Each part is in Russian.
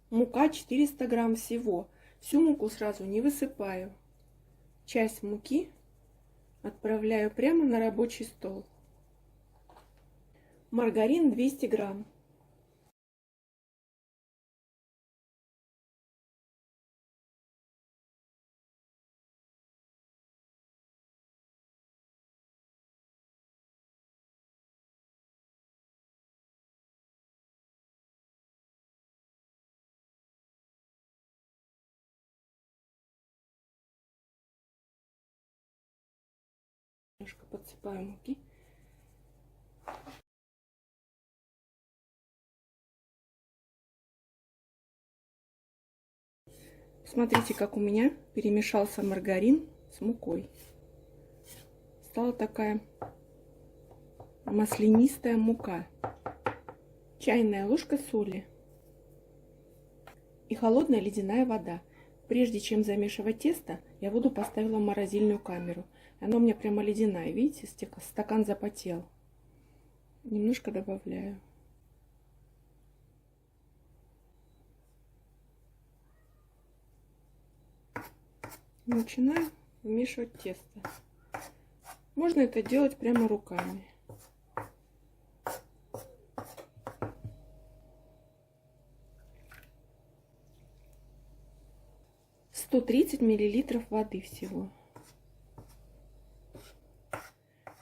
Мука 400 грамм всего. Всю муку сразу не высыпаю. Часть муки отправляю прямо на рабочий стол. Маргарин 200 грамм. Немножко подсыпаю муки. Смотрите, как у меня перемешался маргарин с мукой. Стала такая маслянистая мука. Чайная ложка соли и холодная ледяная вода. Прежде чем замешивать тесто, я воду поставила в морозильную камеру. Она у меня прямо ледяная, видите, стакан запотел. Немножко добавляю. Начинаю вмешивать тесто. Можно это делать прямо руками. Сто 30 миллилитров воды всего.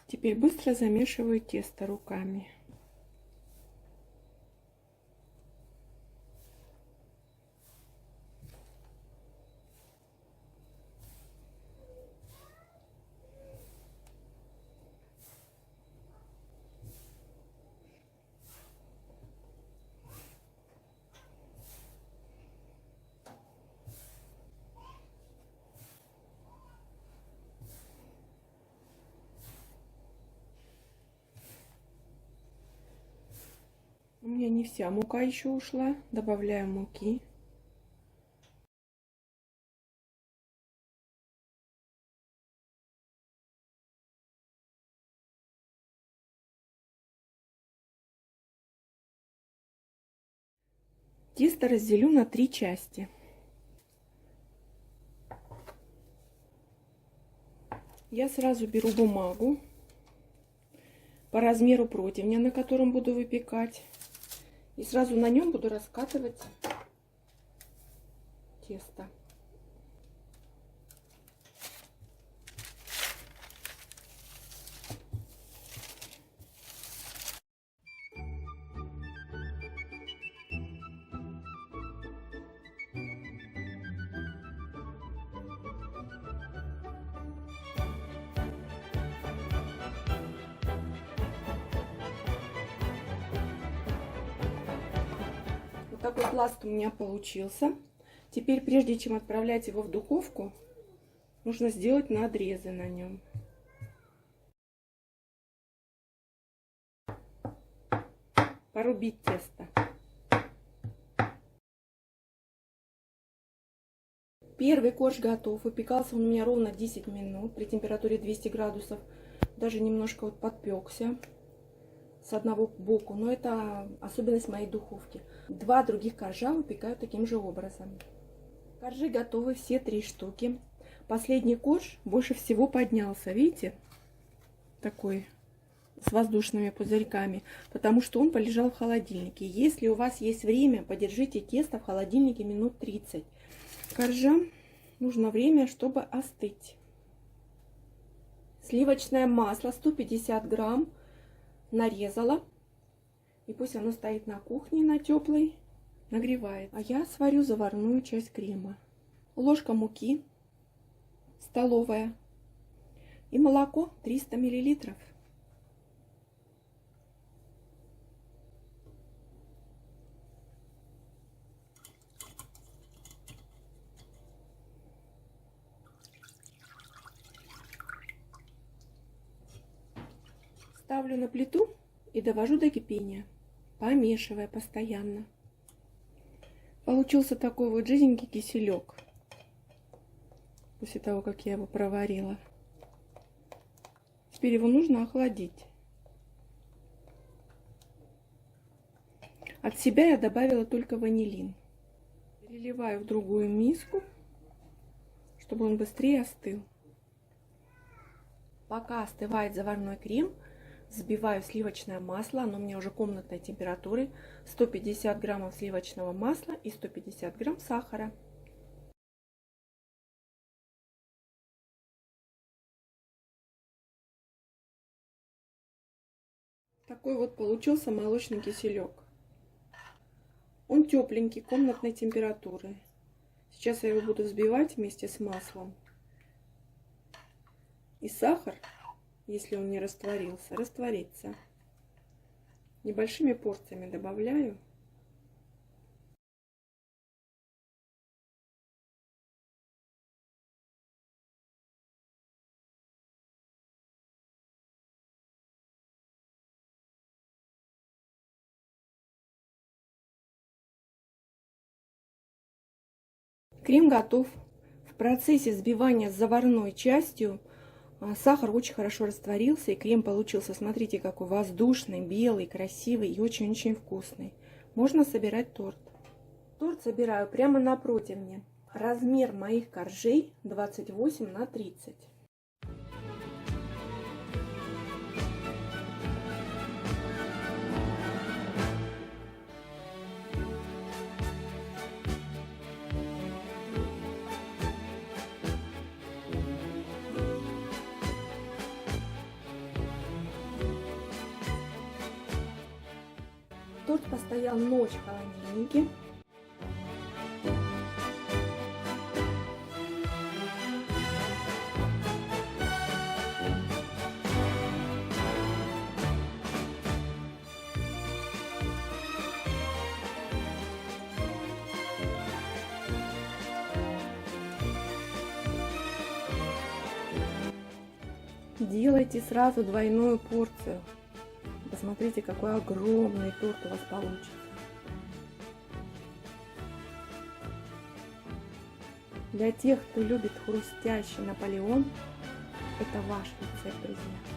Теперь быстро замешиваю тесто руками. У меня не вся мука еще ушла. Добавляю муки. Тесто разделю на 3 части. Я сразу беру бумагу по размеру противня, на котором буду выпекать. И сразу на нем буду раскатывать тесто. Вот такой пласт у меня получился. Теперь, прежде чем отправлять его в духовку, нужно сделать надрезы на нем. Порубить тесто. Первый корж готов. Выпекался он у меня ровно 10 минут при температуре 200 градусов. Даже немножко вот подпекся с одного боку, но это особенность моей духовки. 2 других коржа выпекаю таким же образом. Коржи готовы, все 3 штуки. Последний корж больше всего поднялся, видите? Такой, с воздушными пузырьками, потому что он полежал в холодильнике. Если у вас есть время, подержите тесто в холодильнике минут 30. Коржам нужно время, чтобы остыть. Сливочное масло 150 грамм нарезала. И пусть оно стоит на кухне на теплой, нагревает. А я сварю заварную часть крема. Ложка муки столовая и молоко 300 миллилитров. Ставлю на плиту и довожу до кипения, помешивая постоянно. Получился такой вот жиденький киселек после того, как я его проварила. Теперь его нужно охладить. От себя я добавила только ванилин. Переливаю в другую миску, чтобы он быстрее остыл. Пока остывает заварной крем, взбиваю сливочное масло. Оно у меня уже комнатной температуры. 150 граммов сливочного масла и 150 грамм сахара. Такой вот получился молочный киселек. Он тепленький, комнатной температуры. Сейчас я его буду взбивать вместе с маслом. И сахар, если он не растворился, растворится. Небольшими порциями добавляю. Крем готов. В процессе взбивания с заварной частью сахар очень хорошо растворился, и крем получился, смотрите, какой воздушный, белый, красивый и очень-очень вкусный. Можно собирать торт. Торт собираю прямо на противне. Размер моих коржей 28 на 30. Торт постоял ночь в холодильнике. Делайте сразу двойную порцию. Посмотрите, какой огромный торт у вас получится. Для тех, кто любит хрустящий Наполеон, это ваш рецепт, друзья.